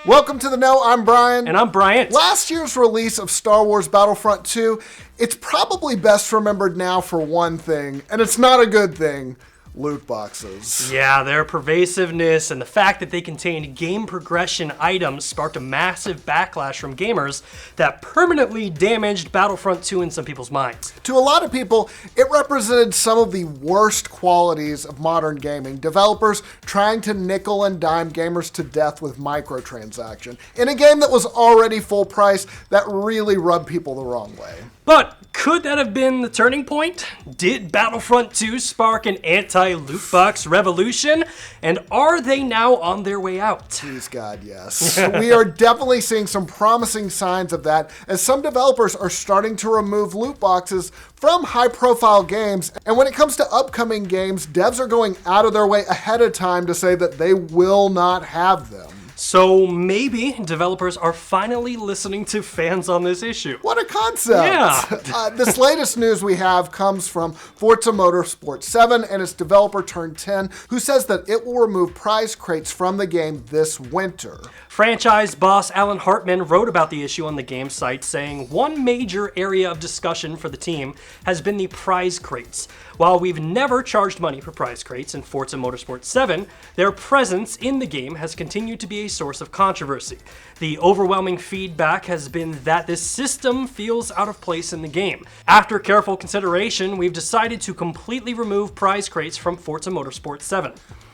Welcome to The Know, I'm Brian. And I'm Bryant. Last year's release of Star Wars Battlefront 2, it's probably best remembered now for one thing, and it's not a good thing. Loot boxes. Yeah, their pervasiveness and the fact that they contained game progression items sparked a massive backlash from gamers that permanently damaged Battlefront 2 in some people's minds. To a lot of people, it represented some of the worst qualities of modern gaming. Developers trying to nickel and dime gamers to death with microtransaction. In a game that was already full price, that really rubbed people the wrong way. But could that have been the turning point? Did Battlefront 2 spark an anti-loot box revolution? And are they now on their way out? Please God, yes. We are definitely seeing some promising signs of that as some developers are starting to remove loot boxes from high-profile games. And when it comes to upcoming games, devs are going out of their way ahead of time to say that they will not have them. So maybe developers are finally listening to fans on this issue. What a concept! Yeah. This latest news we have comes from Forza Motorsport 7 and its developer turned 10, who says that it will remove prize crates from the game this winter. Franchise boss Alan Hartman wrote about the issue on the game site, saying one major area of discussion for the team has been the prize crates. While we've never charged money for prize crates in Forza Motorsport 7, their presence in the game has continued to be a source of controversy. The overwhelming feedback has been that this system feels out of place in the game. After careful consideration, we've decided to completely remove prize crates from Forza Motorsport 7.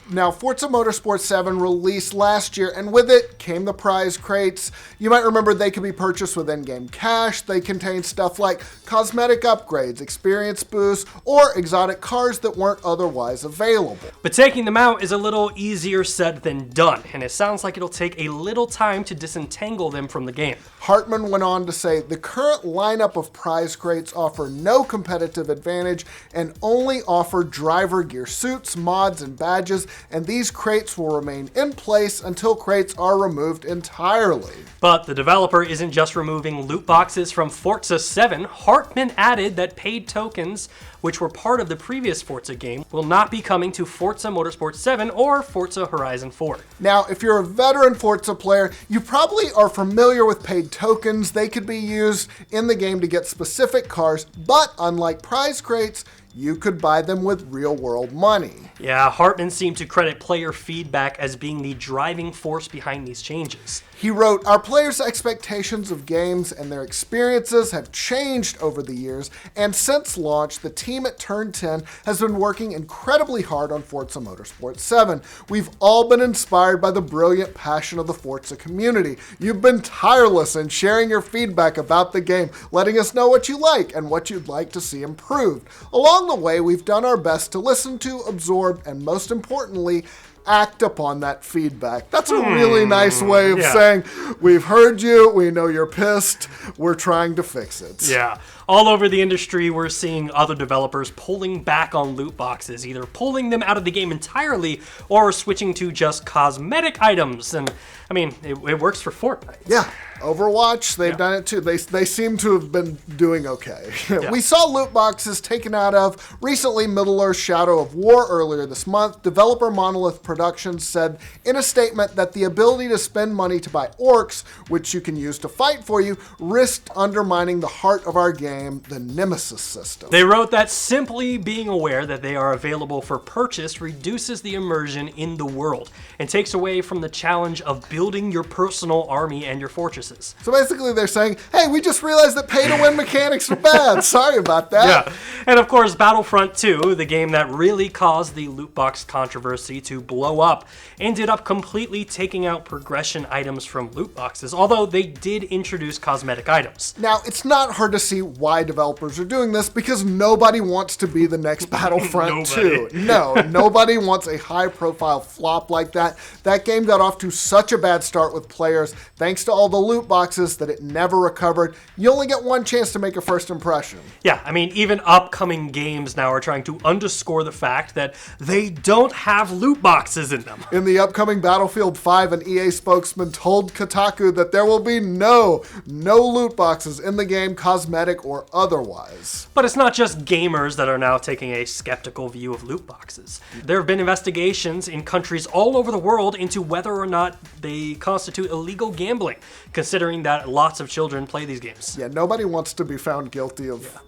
Now, Forza Motorsport 7 released last year, and with it came the prize crates. You might remember they could be purchased with in-game cash. They contain stuff like cosmetic upgrades, experience boosts, or exotic cars that weren't otherwise available. But taking them out is a little easier said than done, and it sounds like it'll take a little time to disentangle them from the game. Hartman went on to say, the current lineup of prize crates offer no competitive advantage and only offer driver gear suits, mods, and badges, and these crates will remain in place until crates are removed entirely. But the developer isn't just removing loot boxes from Forza 7. Hartman added that paid tokens, which were part of the previous Forza game, will not be coming to Forza Motorsport 7 or Forza Horizon 4. Now, if you're a veteran Forza player, you probably are familiar with paid tokens. They could be used in the game to get specific cars, but unlike prize crates, you could buy them with real-world money. Yeah, Hartman seemed to credit player feedback as being the driving force behind these changes. He wrote, our players' expectations of games and their experiences have changed over the years, and since launch, the team at Turn 10 has been working incredibly hard on Forza Motorsport 7. We've all been inspired by the brilliant passion of the Forza community. You've been tireless in sharing your feedback about the game, letting us know what you like and what you'd like to see improved. Along the way, we've done our best to listen to, absorb, and most importantly, act upon that feedback. That's a really nice way of saying, we've heard you, we know you're pissed, we're trying to fix it. Yeah. All over the industry, we're seeing other developers pulling back on loot boxes, either pulling them out of the game entirely or switching to just cosmetic items. And, I mean, it works for Fortnite. Yeah. Overwatch, they've done it too. They seem to have been doing okay. We saw loot boxes taken out of recently Middle-earth Shadow of War earlier this month. Developer Monolith Productions said in a statement that the ability to spend money to buy orcs, which you can use to fight for you, risked undermining the heart of our game, the Nemesis system. They wrote that simply being aware that they are available for purchase reduces the immersion in the world and takes away from the challenge of building your personal army and your fortresses. So basically they're saying, hey, we just realized that pay-to-win mechanics are bad. Sorry about that. Yeah. And of course, Battlefront 2, the game that really caused the loot box controversy to blow up, ended up completely taking out progression items from loot boxes, although they did introduce cosmetic items. Now, it's not hard to see why developers are doing this because nobody wants to be the next Battlefront 2. No, nobody wants a high-profile flop like that. That game got off to such a bad start with players, thanks to all the loot boxes, that it never recovered. You only get one chance to make a first impression. Yeah, I mean, even upcoming games now are trying to underscore the fact that they don't have loot boxes in them. In the upcoming Battlefield 5, an EA spokesman told Kotaku that there will be no loot boxes in the game, cosmetic or or otherwise. But it's not just gamers that are now taking a skeptical view of loot boxes. There have been investigations in countries all over the world into whether or not they constitute illegal gambling, considering that lots of children play these games. Yeah, nobody wants to be found guilty of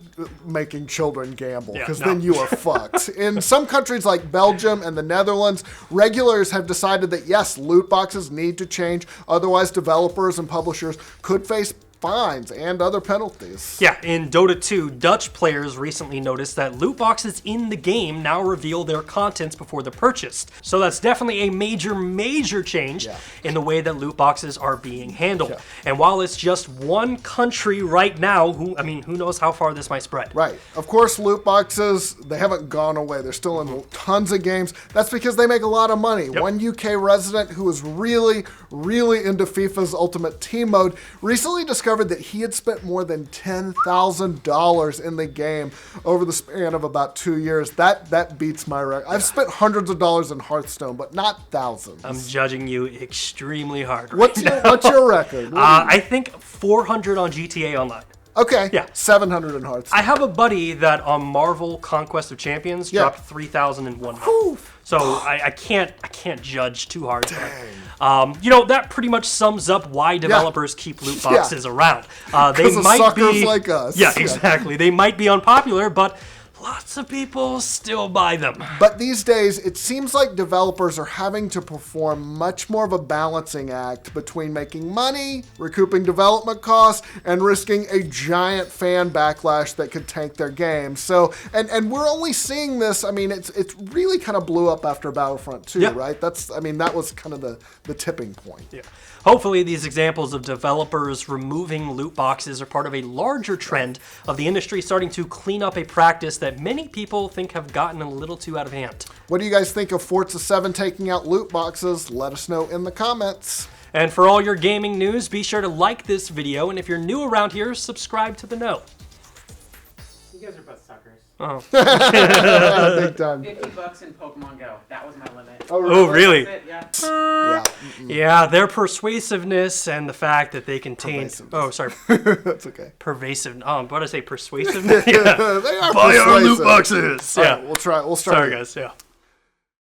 making children gamble, because no. then you are fucked. In some countries like Belgium and the Netherlands, regulators have decided that yes, loot boxes need to change, otherwise developers and publishers could face fines and other penalties. Yeah, in Dota 2, Dutch players recently noticed that loot boxes in the game now reveal their contents before they're purchased. So that's definitely a major change in the way that loot boxes are being handled. Yeah. And while it's just one country right now, who knows how far this might spread. Right. Of course, loot boxes, they haven't gone away. They're still in tons of games. That's because they make a lot of money. Yep. One UK resident who was really into FIFA's Ultimate Team mode recently discovered that he had spent more than $10,000 in the game over the span of about 2 years. That beats my record. I've spent hundreds of dollars in Hearthstone, but not thousands. I'm judging you extremely hard. What's your record? I think 400 on GTA Online. Okay. Yeah. 700 in Hearthstone. I have a buddy that on Marvel Conquest of Champions dropped 3,000 in 1 month. So I can't judge too hard. That pretty much sums up why developers keep loot boxes around. They of might suckers be like us. Yeah, exactly. They might be unpopular, but lots of people still buy them. But these days, it seems like developers are having to perform much more of a balancing act between making money, recouping development costs, and risking a giant fan backlash that could tank their game. So, and we're only seeing this, it's really kind of blew up after Battlefront 2, right? That was kind of the tipping point. Yeah. Hopefully, these examples of developers removing loot boxes are part of a larger trend of the industry starting to clean up a practice that many people think have gotten a little too out of hand. What do you guys think of Forza 7 taking out loot boxes? Let us know in the comments. And for all your gaming news, be sure to like this video, and if you're new around here, subscribe to the know. You guys are both suckers. Oh. Big time. $50 in Pokemon Go. That was my limit. Oh, really? That's it, yeah. Yeah, their persuasiveness and the fact that they contain... Oh, sorry. That's okay. Pervasive... Oh, what did I say? Persuasiveness? Yeah. They are Buy our persuasive. loot boxes! All Yeah. right, we'll start. Sorry, guys. Yeah.